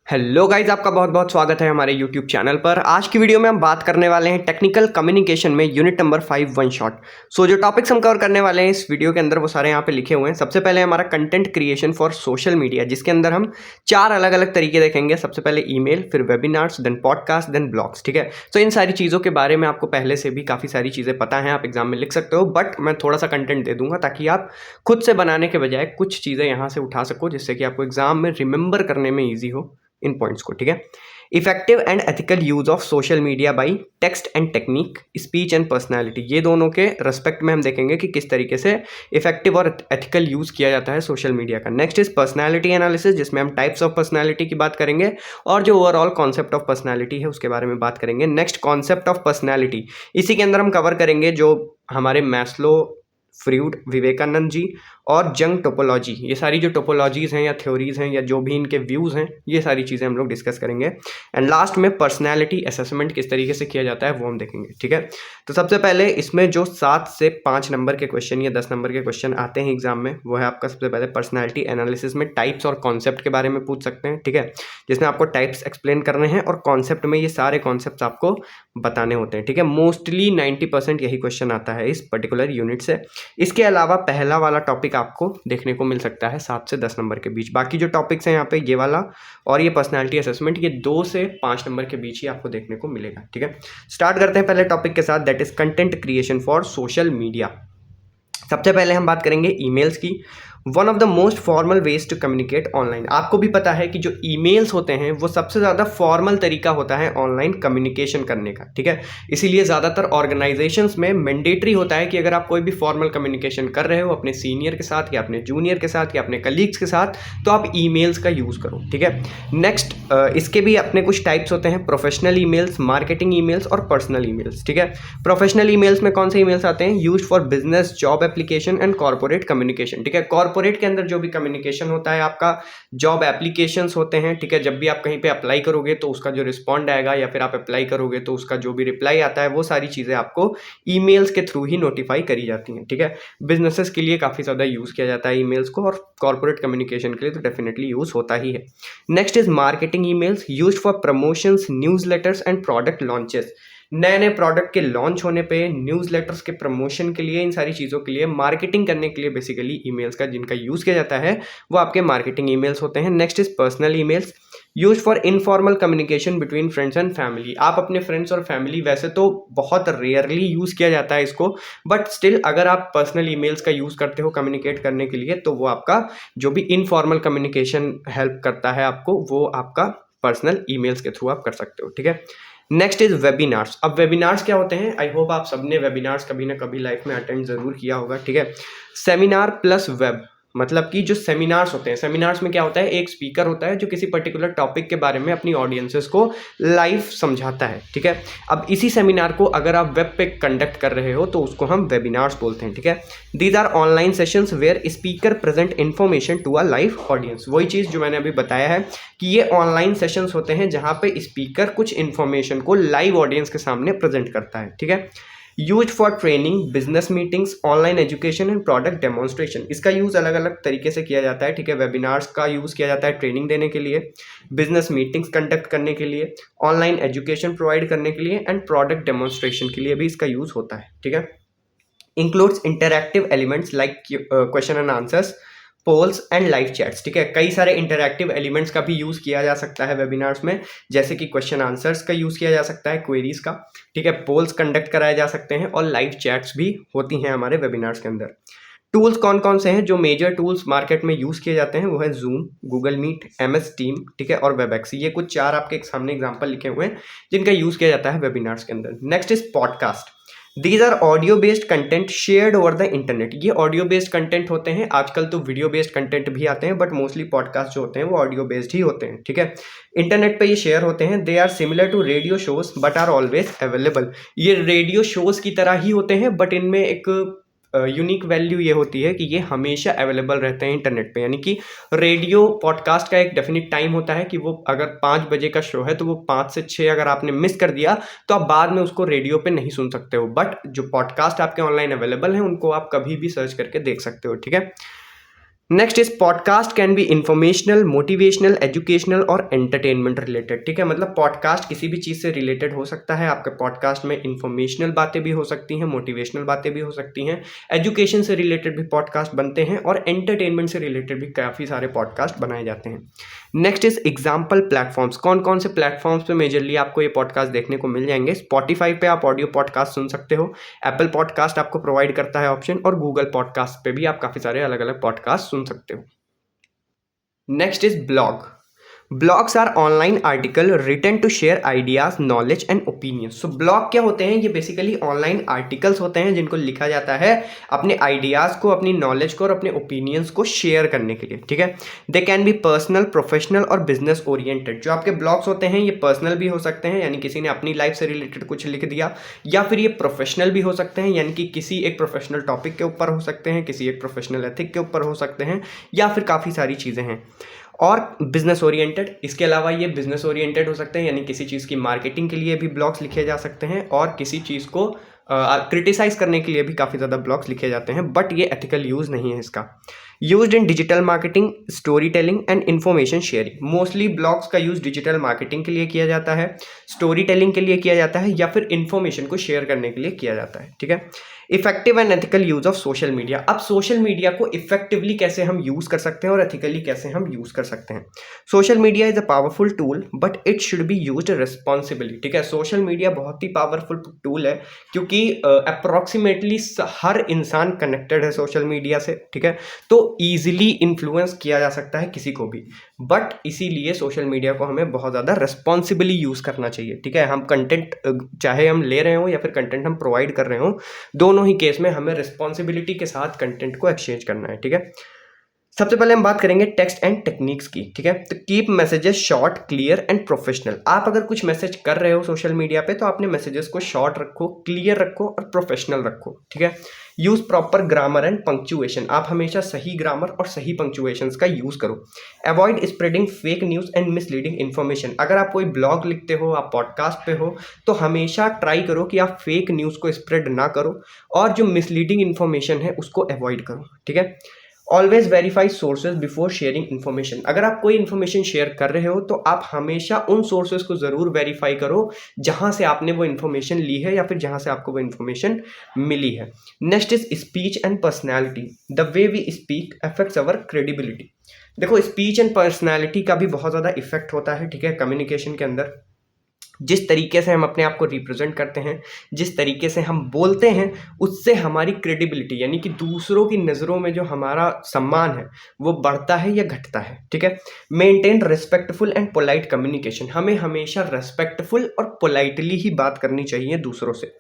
Hello guys, आपका बहुत बहुत स्वागत है हमारे यूट्यूब चैनल पर। आज की वीडियो में हम बात करने वाले हैं टेक्निकल कम्युनिकेशन में यूनिट नंबर 5 वन शॉट। जो टॉपिक्स हम कवर करने वाले हैं इस वीडियो के अंदर वो सारे यहाँ पे लिखे हुए हैं। सबसे पहले हमारा content creation for social media, जिसके अंदर हम 4 अलग अलग तरीके देखेंगे। सबसे पहले ईमेल, फिर webinars, then podcast, then blogs. ठीक है, तो इन सारी चीज़ों के बारे में आपको पहले से भी काफ़ी सारी चीज़ें पता हैं, आप एग्जाम में लिख सकते हो। बट मैं थोड़ा सा कंटेंट दे दूंगा ताकि आप खुद से बनाने के बजाय कुछ चीज़ें यहाँ से उठा सको, जिससे कि आपको एग्जाम में रिमेंबर करने में ईजी हो इन पॉइंट्स को। ठीक है, effective and ethical use of social media by text and technique, speech and personality. ये दोनों के रेस्पेक्ट में हम देखेंगे कि किस तरीके से इफेक्टिव और एथिकल यूज किया जाता है सोशल मीडिया का। नेक्स्ट इज पर्सनैलिटी एनालिसिस, जिसमें हम टाइप्स ऑफ पर्सनैलिटी की बात करेंगे और जो ओवरऑल कॉन्सेप्ट ऑफ पर्सनैलिटी है उसके बारे में बात करेंगे। नेक्स्ट कॉन्सेप्ट ऑफ पर्सनैलिटी, इसी के अंदर हम कवर करेंगे जो हमारे मैस्लो, फ्रूड, विवेकानंद जी और जंग टोपोलॉजी, ये सारी जो टोपोलॉजीज हैं या थ्योरीज हैं या जो भी इनके व्यूज़ हैं, ये सारी चीज़ें हम लोग डिस्कस करेंगे। एंड लास्ट में पर्सनैलिटी असेसमेंट किस तरीके से किया जाता है वो हम देखेंगे। ठीक है, तो सबसे पहले इसमें जो 7 से 5 नंबर के क्वेश्चन या 10 नंबर के क्वेश्चन आते हैं एग्जाम में, वो है आपका सबसे पहले पर्सनैलिटी एनालिसिस में टाइप्स और कॉन्सेप्ट के बारे में पूछ सकते हैं। ठीक है, जिसमें आपको टाइप्स एक्सप्लेन करने हैं और कॉन्सेप्ट में ये सारे कॉन्सेप्ट आपको बताने होते हैं। ठीक है, मोस्टली 90% यही क्वेश्चन आता है इस पर्टिकुलर यूनिट से। इसके अलावा पहला वाला टॉपिक आपको देखने को मिल सकता है 7 से 10 नंबर के बीच। बाकी जो टॉपिक्स हैं यहाँ पे, ये वाला और ये पर्सनैलिटी असेसमेंट, ये 2 से 5 नंबर के बीच ही आपको देखने को मिलेगा। ठीक है, स्टार्ट करते हैं पहले टॉपिक के साथ, that is content creation for social media. सबसे पहले हम बात करेंगे ईमेल्स की। One of the most formal ways to communicate online. आपको भी पता है कि जो ईमेल्स होते हैं वो सबसे ज़्यादा फॉर्मल तरीका होता है ऑनलाइन कम्युनिकेशन करने का। ठीक है, इसीलिए ज़्यादातर ऑर्गेनाइजेशंस में मैंडेटरी होता है कि अगर आप कोई भी फॉर्मल कम्युनिकेशन कर रहे हो अपने सीनियर के साथ या अपने जूनियर के साथ या अपने कलीग्स के साथ, तो आप ईमेल्स का यूज़ करो। ठीक है, नेक्स्ट इसके भी अपने कुछ टाइप्स होते हैं, प्रोफेशनल ईमेल्स, मार्केटिंग ईमेल्स और पर्सनल ईमेल्स। ठीक है, प्रोफेशनल ईमेल्स में कौन से ईमेल्स आते हैं? Used for business, job application and corporate communication. ठीक है, कॉर्पोरेट के अंदर जो भी कम्युनिकेशन होता है आपका, जॉब एप्लीकेशंस होते हैं। ठीक है, जब भी आप कहीं पे अप्लाई करोगे तो उसका जो रिस्पॉन्ड आएगा या फिर आप अप्लाई करोगे तो उसका जो भी रिप्लाई आता है, वो सारी चीज़ें आपको ईमेल्स के थ्रू ही नोटिफाई करी जाती हैं। ठीक है, बिजनेसेस के लिए काफ़ी ज़्यादा यूज़ किया जाता है ईमेल्स को, और कॉर्पोरेट कम्युनिकेशन के लिए तो डेफिनेटली यूज़ होता ही है। Next is marketing emails, used for promotions, news letters and product launches. नए नए प्रोडक्ट के लॉन्च होने पे, न्यूज़लेटर्स के प्रमोशन के लिए, इन सारी चीज़ों के लिए, मार्केटिंग करने के लिए बेसिकली ईमेल्स का जिनका यूज़ किया जाता है वो आपके मार्केटिंग ईमेल्स होते हैं। Next is personal emails, use for informal communication between friends and family. आप अपने फ्रेंड्स और फैमिली, वैसे तो बहुत रेयरली यूज़ किया जाता है इसको, बट स्टिल अगर आप पर्सनल ईमेल्स का यूज़ करते हो कम्युनिकेट करने के लिए, तो वो आपका जो भी इनफॉर्मल कम्युनिकेशन हेल्प करता है आपको, वो आपका पर्सनल ईमेल्स के थ्रू आप कर सकते हो। ठीक है, नेक्स्ट इज वेबिनार्स। अब वेबिनार्स क्या होते हैं? आई होप आप सबने वेबिनार्स कभी ना कभी लाइफ में अटेंड जरूर किया होगा। ठीक है, सेमिनार प्लस वेब, मतलब कि जो सेमिनार्स होते हैं, सेमिनार्स में क्या होता है, एक स्पीकर होता है जो किसी पर्टिकुलर टॉपिक के बारे में अपनी ऑडियंसेस को लाइव समझाता है। ठीक है, अब इसी सेमिनार को अगर आप वेब पे कंडक्ट कर रहे हो तो उसको हम वेबिनार्स बोलते हैं। ठीक है, these are online sessions where speaker present information to a live audience. वही चीज़ जो मैंने अभी बताया है कि ये ऑनलाइन सेशंस होते हैं जहाँ पे स्पीकर कुछ इन्फॉर्मेशन को लाइव ऑडियंस के सामने प्रेजेंट करता है। ठीक है, use for training, business meetings, online education and product demonstration. इसका यूज़ अलग अलग तरीके से किया जाता है। ठीक है, वेबिनार्स का यूज़ किया जाता है ट्रेनिंग देने के लिए, बिजनेस मीटिंग्स कंडक्ट करने के लिए, ऑनलाइन एजुकेशन प्रोवाइड करने के लिए एंड प्रोडक्ट डेमोन्स्ट्रेशन के लिए भी इसका यूज़ होता है। ठीक है, includes interactive elements like question and answers, polls and live chats. ठीक है, कई सारे इंटरैक्टिव एलिमेंट्स का भी यूज़ किया जा सकता है वेबिनार्स में, जैसे कि क्वेश्चन आंसर्स का यूज़ किया जा सकता है, क्वेरीज का। ठीक है, पोल्स कंडक्ट कराए जा सकते हैं और लाइव चैट्स भी होती हैं हमारे वेबिनार्स के अंदर। टूल्स कौन कौन से हैं? जो मेजर टूल्स मार्केट में यूज़ किए जाते हैं वो है Zoom, Google Meet, MS team, ठीक है, और वेबएक्स। ये कुछ 4 आपके सामने एग्जाम्पल लिखे हुए हैं जिनका यूज़ किया जाता है वेबिनार्स के अंदर। Next is podcast. These are audio based content shared over the internet. ये ऑडियो बेस्ड कंटेंट होते हैं, आजकल तो वीडियो बेस्ड कंटेंट भी आते हैं, बट मोस्टली पॉडकास्ट जो होते हैं वो ऑडियो बेस्ड ही होते हैं। ठीक है, इंटरनेट पे ये शेयर होते हैं। They are similar to radio shows but are always available. ये रेडियो शोज की तरह ही होते हैं, बट इनमें एक यूनिक वैल्यू ये होती है कि ये हमेशा अवेलेबल रहते हैं इंटरनेट पे। यानी कि रेडियो पॉडकास्ट का एक डेफिनिट टाइम होता है कि वो अगर 5 बजे का शो है तो वो 5 से 6 अगर आपने मिस कर दिया तो आप बाद में उसको रेडियो पे नहीं सुन सकते हो, बट जो पॉडकास्ट आपके ऑनलाइन अवेलेबल हैं उनको आप कभी भी सर्च करके देख सकते हो। ठीक है, next is podcast can be informational, motivational, educational और एंटरटेनमेंट रिलेटेड। ठीक है, मतलब पॉडकास्ट किसी भी चीज़ से रिलेटेड हो सकता है। आपके पॉडकास्ट में इंफॉर्मेशनल बातें भी हो सकती हैं, मोटिवेशनल बातें भी हो सकती हैं, एजुकेशन से रिलेटेड भी पॉडकास्ट बनते हैं और एंटरटेनमेंट से रिलेटेड भी काफ़ी सारे पॉडकास्ट बनाए जाते हैं। Next is example platforms. कौन कौन से प्लेटफॉर्म्स पे मेजरली आपको ये पॉडकास्ट देखने को मिल जाएंगे? स्पॉटिफाई पे आप ऑडियो पॉडकास्ट सुन सकते हो, एप्पल पॉडकास्ट आपको प्रोवाइड करता है ऑप्शन, और गूगल पॉडकास्ट पे भी आप काफ़ी सारे अलग अलग पॉडकास्ट सुन सकते हो। Next is blog. Blogs are online article written to share ideas, knowledge and opinions. So blog क्या होते हैं? ये बेसिकली ऑनलाइन आर्टिकल्स होते हैं जिनको लिखा जाता है अपने आइडियाज को, अपनी नॉलेज को और अपने ओपिनियंस को शेयर करने के लिए। ठीक है, they can be personal, professional और बिजनेस ओरिएंटेड। जो आपके ब्लॉग्स होते हैं ये पर्सनल भी हो सकते हैं, यानी किसी ने अपनी लाइफ से रिलेटेड कुछ लिख दिया, या फिर ये प्रोफेशनल भी हो सकते हैं, यानी कि किसी एक प्रोफेशनल टॉपिक के ऊपर हो सकते हैं, किसी एक प्रोफेशनल एथिक के ऊपर हो सकते हैं, या फिर काफ़ी सारी चीज़ें हैं। और बिजनेस ओरिएंटेड, इसके अलावा ये बिजनेस ओरिएंटेड हो सकते हैं, यानी किसी चीज़ की मार्केटिंग के लिए भी ब्लॉग्स लिखे जा सकते हैं, और किसी चीज़ को क्रिटिसाइज करने के लिए भी काफ़ी ज़्यादा ब्लॉग्स लिखे जाते हैं, बट ये एथिकल यूज़ नहीं है इसका। Used in digital marketing, story telling and information sharing. Mostly blogs का यूज़ डिजिटल मार्केटिंग के लिए किया जाता है, स्टोरी टेलिंग के लिए किया जाता है, या फिर इन्फॉर्मेशन को शेयर करने के लिए किया जाता है। ठीक है, effective and ethical use of social media. अब सोशल मीडिया को इफेक्टिवली कैसे हम यूज कर सकते हैं और एथिकली कैसे हम यूज कर सकते हैं। Social media is a powerful tool but it should be used responsibly. ठीक है, सोशल मीडिया बहुत ही पावरफुल टूल है क्योंकि अप्रॉक्सीमेटली हर इंसान कनेक्टेड है सोशल मीडिया से। ठीक है, तो ईजिली इन्फ्लुएंस किया जा सकता है किसी को भी, बट इसीलिए सोशल मीडिया को हमें बहुत ज़्यादा रिस्पॉन्सिबली यूज़ करना चाहिए। ठीक है, हम कंटेंट चाहे हम ले रहे हो या फिर कंटेंट हम प्रोवाइड कर रहे हो, दोनों ही केस में हमें रिस्पॉन्सिबिलिटी के साथ कंटेंट को एक्सचेंज करना है। ठीक है, सबसे पहले हम बात करेंगे टेक्स्ट एंड टेक्निक्स की। ठीक है, तो keep messages short, clear and professional. आप अगर कुछ मैसेज कर रहे हो सोशल मीडिया पे तो अपने मैसेजेस को शॉर्ट रखो, क्लियर रखो और प्रोफेशनल रखो। ठीक है, use proper grammar and punctuation. आप हमेशा सही ग्रामर और सही पंक्चुएशंस का यूज करो। Avoid spreading fake news and misleading information. अगर आप कोई ब्लॉग लिखते हो, आप पॉडकास्ट पे हो, तो हमेशा ट्राई करो कि आप फेक न्यूज को स्प्रेड ना करो और जो मिसलीडिंग इन्फॉर्मेशन है उसको अवॉइड करो। ठीक है, always verify sources before sharing information. अगर आप कोई इन्फॉर्मेशन शेयर कर रहे हो तो आप हमेशा उन सोर्सेज को जरूर वेरीफाई करो जहां से आपने वो इन्फॉर्मेशन ली है या फिर जहां से आपको वो इन्फॉर्मेशन मिली है। Next is speech and personality. The way we speak affects our credibility. देखो, स्पीच एंड पर्सनैलिटी का भी बहुत ज़्यादा इफेक्ट होता है। ठीक है, कम्युनिकेशन के अंदर जिस तरीके से हम अपने आप को रिप्रेजेंट करते हैं, जिस तरीके से हम बोलते हैं, उससे हमारी क्रेडिबिलिटी यानी कि दूसरों की नज़रों में जो हमारा सम्मान है वो बढ़ता है या घटता है। ठीक है, maintain respectful and polite communication. हमें हमेशा रेस्पेक्टफुल और पोलाइटली ही बात करनी चाहिए दूसरों से।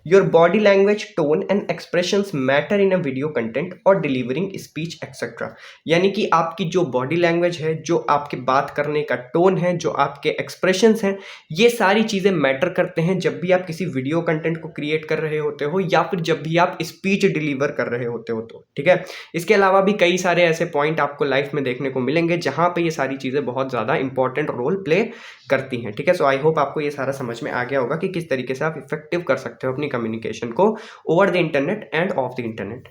Your body language, tone and expressions matter in a video content और डिलीवरिंग स्पीच एक्सेट्रा। यानी कि आपकी जो बॉडी लैंग्वेज है, जो आपके बात करने का टोन है, जो आपके एक्सप्रेशंस हैं, ये सारी चीज़ें मैटर करते हैं जब भी आप किसी वीडियो कंटेंट को क्रिएट कर रहे होते हो या फिर जब भी आप स्पीच डिलीवर कर रहे होते हो तो। ठीक है, इसके अलावा भी कई सारे ऐसे पॉइंट आपको लाइफ में देखने को मिलेंगे जहाँ पे ये सारी चीज़ें बहुत ज़्यादा इंपॉर्टेंट रोल प्ले करती हैं। ठीक है, सो आई होप आपको ये सारा समझ में आ गया होगा कि किस तरीके से आप इफेक्टिव कर सकते हो अपनी कम्युनिकेशन को over the internet end of the internet.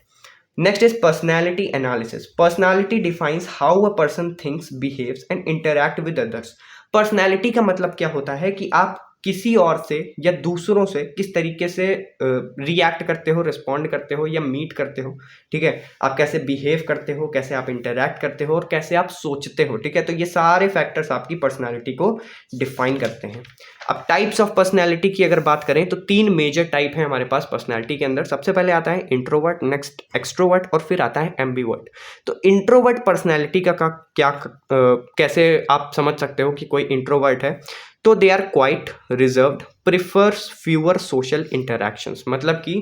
Next is personality analysis. Personality defines how a person thinks, behaves and interact with others. Personality का मतलब क्या होता है कि आप किसी और से या दूसरों से किस तरीके से रिएक्ट करते हो, रिस्पॉन्ड करते हो या मीट करते हो। ठीक है, आप कैसे बिहेव करते हो, कैसे आप इंटरैक्ट करते हो और कैसे आप सोचते हो। ठीक है, तो ये सारे फैक्टर्स आपकी पर्सनालिटी को डिफाइन करते हैं। अब टाइप्स ऑफ पर्सनालिटी की अगर बात करें तो 3 मेजर टाइप हैं हमारे पास पर्सनालिटी के अंदर। सबसे पहले आता है इंट्रोवर्ट, नेक्स्ट एक्सट्रोवर्ट और फिर आता है एम्बिवर्ट। तो इंट्रोवर्ट पर्सनालिटी का क्या कैसे आप समझ सकते हो कि कोई इंट्रोवर्ट है? तो they are quite reserved, prefers fewer social interactions. मतलब कि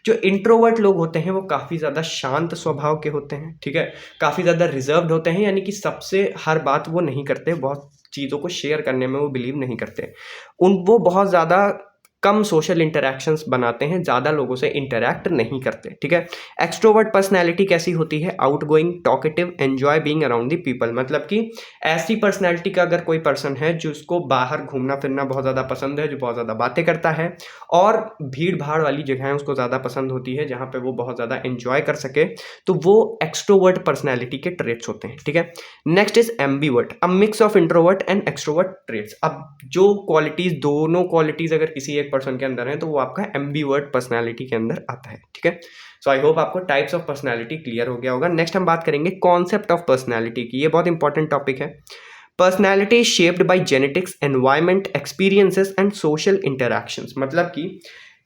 जो इंट्रोवर्ट लोग होते हैं वो काफ़ी ज़्यादा शांत स्वभाव के होते हैं। ठीक है, काफ़ी ज़्यादा रिजर्व्ड होते हैं, यानी कि सबसे हर बात वो नहीं करते, बहुत चीज़ों को शेयर करने में वो बिलीव नहीं करते। वो बहुत ज़्यादा कम सोशल इंटरैक्शंस बनाते हैं, ज़्यादा लोगों से इंटरैक्ट नहीं करते, ठीक है। एक्सट्रोवर्ट पर्सनैलिटी कैसी होती है? Outgoing, talkative, enjoy being around the people, मतलब कि ऐसी पर्सनैलिटी का अगर कोई पर्सन है जिसको बाहर घूमना फिरना बहुत ज़्यादा पसंद है, जो बहुत ज़्यादा बातें करता है और भीड़ भाड़ वाली जगहें उसको ज़्यादा पसंद होती है जहाँ पे वो बहुत ज़्यादा एन्जॉय कर सके, तो वो एक्सट्रोवर्ट पर्सनैलिटी के ट्रेट्स होते हैं, ठीक है। Next is ambivert, a mix of introvert and extrovert traits. अब जो क्वालिटीज, दोनों क्वालिटीज अगर किसी एक पर्सन के अंदर है तो वो आपका एम्बीवर्ट पर्सनैलिटी के अंदर आता है, ठीक है। सो आई होप आपको टाइप्स ऑफ पर्सनैलिटी क्लियर हो गया होगा। नेक्स्ट हम बात करेंगे कॉन्सेप्ट ऑफ पर्सनैलिटी की, ये बहुत इंपॉर्टेंट टॉपिक है। Personality is shaped by genetics, environment, experiences and social interactions, मतलब कि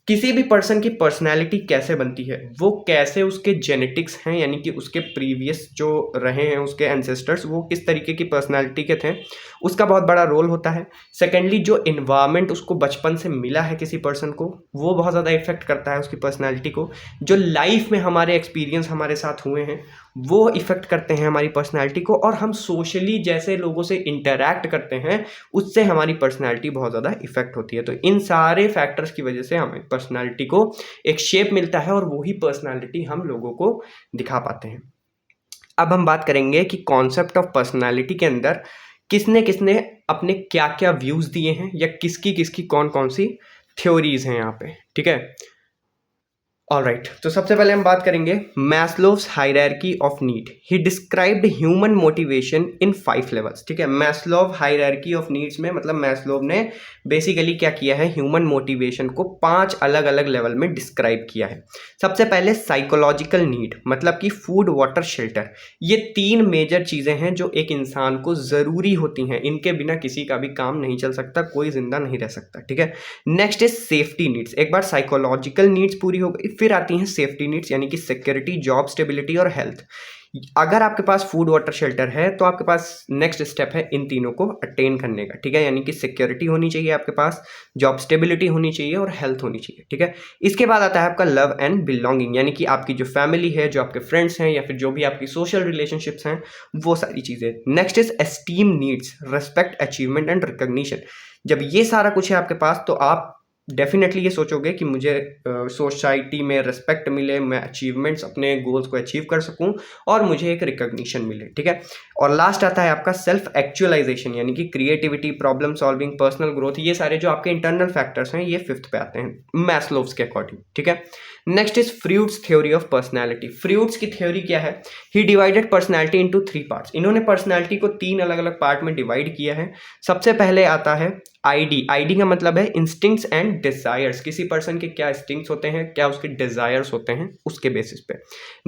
किसी भी पर्सन की पर्सनैलिटी कैसे बनती है, वो कैसे उसके जेनेटिक्स हैं, यानी कि उसके प्रीवियस जो रहे हैं उसके एंसेस्टर्स, वो किस तरीके की पर्सनैलिटी के थे, उसका बहुत बड़ा रोल होता है। सेकेंडली, जो इन्वायरमेंट उसको बचपन से मिला है किसी पर्सन को, वो बहुत ज़्यादा इफेक्ट करता है उसकी पर्सनैलिटी को। जो लाइफ में हमारे एक्सपीरियंस हमारे साथ हुए हैं वो इफेक्ट करते हैं हमारी पर्सनैलिटी को, और हम सोशली जैसे लोगों से इंटरैक्ट करते हैं उससे हमारी पर्सनैलिटी बहुत ज़्यादा इफेक्ट होती है। तो इन सारे फैक्टर्स की वजह से हमें पर्सनैलिटी को एक शेप मिलता है और वही पर्सनैलिटी हम लोगों को दिखा पाते हैं। अब हम बात करेंगे कि कॉन्सेप्ट ऑफ पर्सनैलिटी के अंदर किसने किसने अपने क्या क्या व्यूज़ दिए हैं, या किसकी किसकी कौन कौन सी थ्योरीज हैं यहाँ पे, ठीक है। ऑलराइट, तो सबसे पहले हम बात करेंगे Maslow's hierarchy of need. He described human motivation in 5 levels, ठीक है। मैस्लोव हायरार्की ऑफ नीड्स में मतलब मैस्लोव ने बेसिकली क्या किया है, ह्यूमन मोटिवेशन को 5 अलग अलग लेवल में डिस्क्राइब किया है। सबसे पहले साइकोलॉजिकल नीड, मतलब कि फूड, वाटर, शेल्टर। ये 3 मेजर चीज़ें हैं जो एक इंसान को ज़रूरी होती हैं, इनके बिना किसी का भी काम नहीं चल सकता, कोई जिंदा नहीं रह सकता, ठीक है। Next is safety needs. एक बार साइकोलॉजिकल नीड्स पूरी हो गई, फिर आती हैं सेफ्टी नीड्स, यानी कि सिक्योरिटी, जॉब स्टेबिलिटी और हेल्थ। अगर आपके पास फूड, वाटर, शेल्टर है तो आपके पास नेक्स्ट स्टेप है इन तीनों को अटेन करने का, ठीक है। यानी कि सिक्योरिटी होनी चाहिए आपके पास, जॉब स्टेबिलिटी होनी चाहिए और हेल्थ होनी चाहिए, ठीक है। इसके बाद आता है आपका लव एंड बिलोंगिंग, यानी कि आपकी जो फैमिली है, जो आपके फ्रेंड्स हैं, या फिर जो भी आपकी सोशल रिलेशनशिप्स हैं, वो सारी चीज़ें। Next is esteem needs, respect, achievement and recognition. जब ये सारा कुछ है आपके पास तो आप डेफिनेटली ये सोचोगे कि मुझे सोसाइटी में रिस्पेक्ट मिले, मैं अचीवमेंट्स, अपने गोल्स को अचीव कर सकूं और मुझे एक रिकॉग्निशन मिले, ठीक है। और लास्ट आता है आपका सेल्फ एक्चुअलाइजेशन, यानी कि creativity, problem solving, personal growth. ये सारे जो आपके इंटरनल फैक्टर्स हैं ये 5th पे आते हैं मैस्लोव्स के अकॉर्डिंग, ठीक है। Next is fruits theory of personality. Fruits की थ्योरी क्या है? ही डिवाइडेड पर्सनैलिटी इनटू 3 पार्ट्स। इन्होंने पर्सनैलिटी को 3 अलग अलग पार्ट में डिवाइड किया है। सबसे पहले आता है आईडी। आईडी का मतलब है इंस्टिंक्ट्स एंड डिजायर्स, किसी पर्सन के क्या इंस्टिंक्ट्स होते हैं, क्या उसके डिजायर्स होते हैं, उसके बेसिस पे।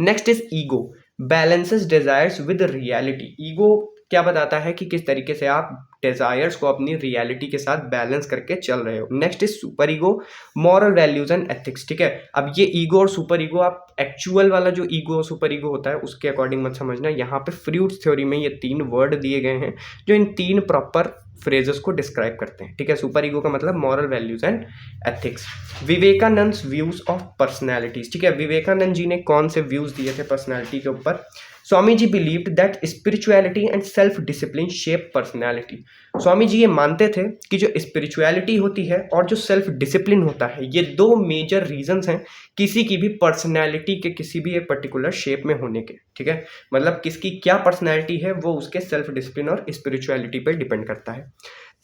Next is ego, balances desires with reality. Ego क्या बताता है कि किस तरीके से आप डिजायर्स को अपनी रियलिटी के साथ बैलेंस करके चल रहे हो। Next is super ego, moral values and ethics, ठीक है। अब ये ईगो और सुपर ईगो, आप एक्चुअल वाला जो ईगो और सुपर ईगो होता है उसके अकॉर्डिंग मत समझना। यहाँ पे फ्रूट्स थ्योरी में ये 3 वर्ड दिए गए हैं जो इन 3 प्रॉपर फ्रेजेस को डिस्क्राइब करते हैं, ठीक है। सुपर ईगो का मतलब moral values and ethics. Vivekananda views of personalities, ठीक है। विवेकानंद जी ने कौन से व्यूज दिए थे पर्सनैलिटी के ऊपर? Swami ji believed that spirituality and self discipline shape personality. Swami ji ये मानते थे कि जो स्पिरिचुअलिटी होती है और जो सेल्फ डिसिप्लिन होता है, ये 2 मेजर रीजंस हैं किसी की भी पर्सनैलिटी के किसी भी एक पर्टिकुलर शेप में होने के, ठीक है। मतलब किसकी क्या पर्सनैलिटी है वो उसके सेल्फ डिसिप्लिन और स्पिरिचुअलिटी पर डिपेंड करता है।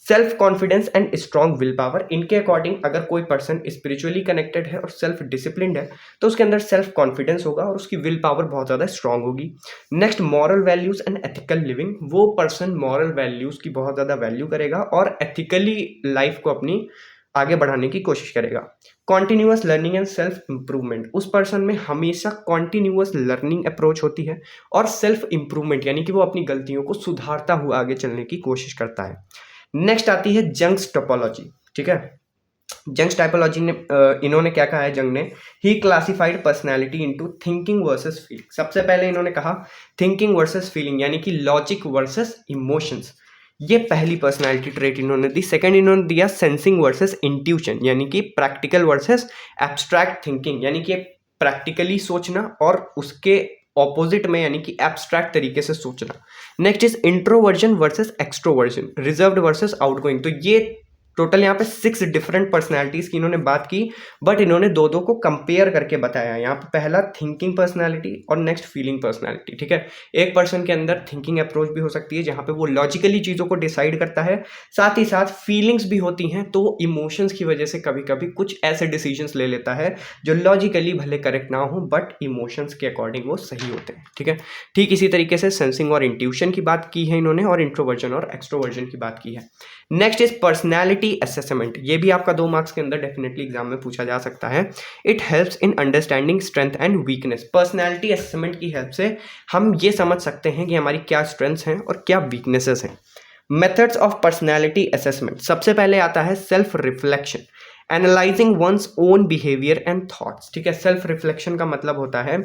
Self confidence and strong will power, इनके अकॉर्डिंग अगर कोई पर्सन स्पिरिचुअली कनेक्टेड है और सेल्फ डिसिप्लिन्ड है तो उसके अंदर सेल्फ कॉन्फिडेंस होगा और उसकी विल पावर बहुत ज़्यादा स्ट्रांग होगी। Next moral values and ethical living, वो पर्सन मॉरल वैल्यूज की बहुत ज़्यादा वैल्यू करेगा और एथिकली लाइफ को अपनी आगे बढ़ाने की कोशिश करेगा। Continuous learning and self improvement, उस पर्सन में हमेशा कॉन्टिन्यूअस लर्निंग अप्रोच होती है और सेल्फ इंप्रूवमेंट, यानी कि वो अपनी गलतियों को सुधारता हुआ आगे चलने की कोशिश करता है। नेक्स्ट आती है जंग्स टोपोलॉजी, ठीक है। जंग्स टाइपोलॉजी ने इन्होंने क्या कहा है जंग ने? He classified personality into thinking versus feeling. सबसे पहले इन्होंने कहा थिंकिंग वर्सेस फीलिंग, यानी कि लॉजिक वर्सेस इमोशंस, ये पहली पर्सनैलिटी ट्रेट इन्होंने दी। सेकंड इन्होंने दिया सेंसिंग वर्सेस इंट्यूशन, यानी कि प्रैक्टिकल वर्सेस एब्स्ट्रैक्ट थिंकिंग, यानी कि प्रैक्टिकली सोचना और उसके ऑपोजिट में यानी कि एब्स्ट्रैक्ट तरीके से सोचना। Next is introversion versus extroversion, reserved versus outgoing. तो ये टोटल यहाँ पे 6 डिफरेंट पर्सनैलिटीज़ की इन्होंने बात की, बट इन्होंने दो को कंपेयर करके बताया। यहाँ पे पहला थिंकिंग पर्सनैलिटी और नेक्स्ट फीलिंग पर्सनैलिटी, ठीक है। एक पर्सन के अंदर थिंकिंग अप्रोच भी हो सकती है जहाँ पे वो लॉजिकली चीज़ों को डिसाइड करता है, साथ ही साथ फीलिंग्स भी होती हैं, तो इमोशंस की वजह से कभी कभी कुछ ऐसे डिसीजंस ले लेता है जो लॉजिकली भले करेक्ट ना हो बट इमोशंस के अकॉर्डिंग वो सही होते हैं, ठीक है। ठीक इसी तरीके से सेंसिंग और इंट्यूशन की बात की है इन्होंने, और इंट्रोवर्जन और एक्सट्रोवर्जन की बात की है। Next is personality assessment. ये भी आपका 2 मार्क्स के अंदर डेफिनेटली एग्जाम में पूछा जा सकता है। It helps in understanding strength and weakness. Personality assessment की हेल्प से हम ये समझ सकते हैं कि हमारी क्या स्ट्रेंथ्स हैं और क्या वीकनेसेस हैं। मेथड्स ऑफ पर्सनैलिटी असेसमेंट, सबसे पहले आता है self reflection, analysing one's own behaviour and thoughts, ठीक है। सेल्फ रिफ्लेक्शन का मतलब होता है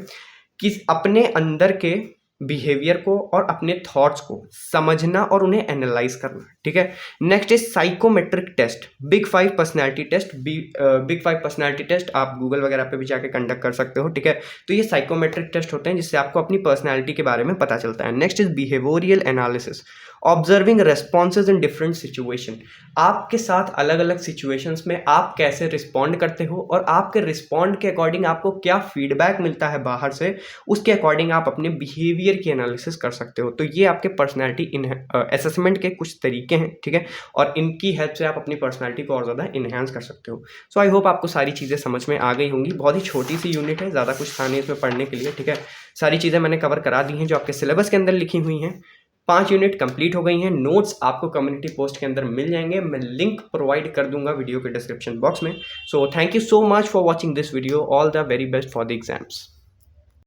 कि अपने अंदर के बिहेवियर को और अपने थॉट्स को समझना और उन्हें एनालाइज करना, ठीक है। Next is psychometric test, big 5 personality test. Big 5 personality test आप गूगल वगैरह पे भी जाके कंडक्ट कर सकते हो, ठीक है। तो ये साइकोमेट्रिक टेस्ट होते हैं जिससे आपको अपनी पर्सनैलिटी के बारे में पता चलता है। Next is behavioural analysis, observing responses in different situation. आपके साथ अलग अलग सिचुएशंस में आप कैसे रिस्पॉन्ड करते हो और आपके रिस्पॉन्ड के अकॉर्डिंग आपको क्या फीडबैक मिलता है बाहर से, उसके अकॉर्डिंग आप अपने बिहेवियर की एनालिसिस कर सकते हो। तो ये आपके पर्सनैलिटी असेसमेंट के कुछ तरीके हैं, ठीक है, और इनकी हेल्प से आप अपनी पर्सनैलिटी को और ज़्यादा इन्हेंस कर सकते हो। सो आई होप आपको सारी चीज़ें समझ में आ गई होंगी। बहुत ही छोटी सी यूनिट है, ज़्यादा कुछ था नहीं इसमें पढ़ने के लिए, ठीक है। सारी चीज़ें मैंने कवर करा दी हैं जो आपके सिलेबस के अंदर लिखी हुई हैं। 5 यूनिट कंप्लीट हो गई हैं। नोट्स आपको कम्युनिटी पोस्ट के अंदर मिल जाएंगे, मैं लिंक प्रोवाइड कर दूंगा वीडियो के डिस्क्रिप्शन बॉक्स में। So thank you so much for watching this video. All the very best for the exams.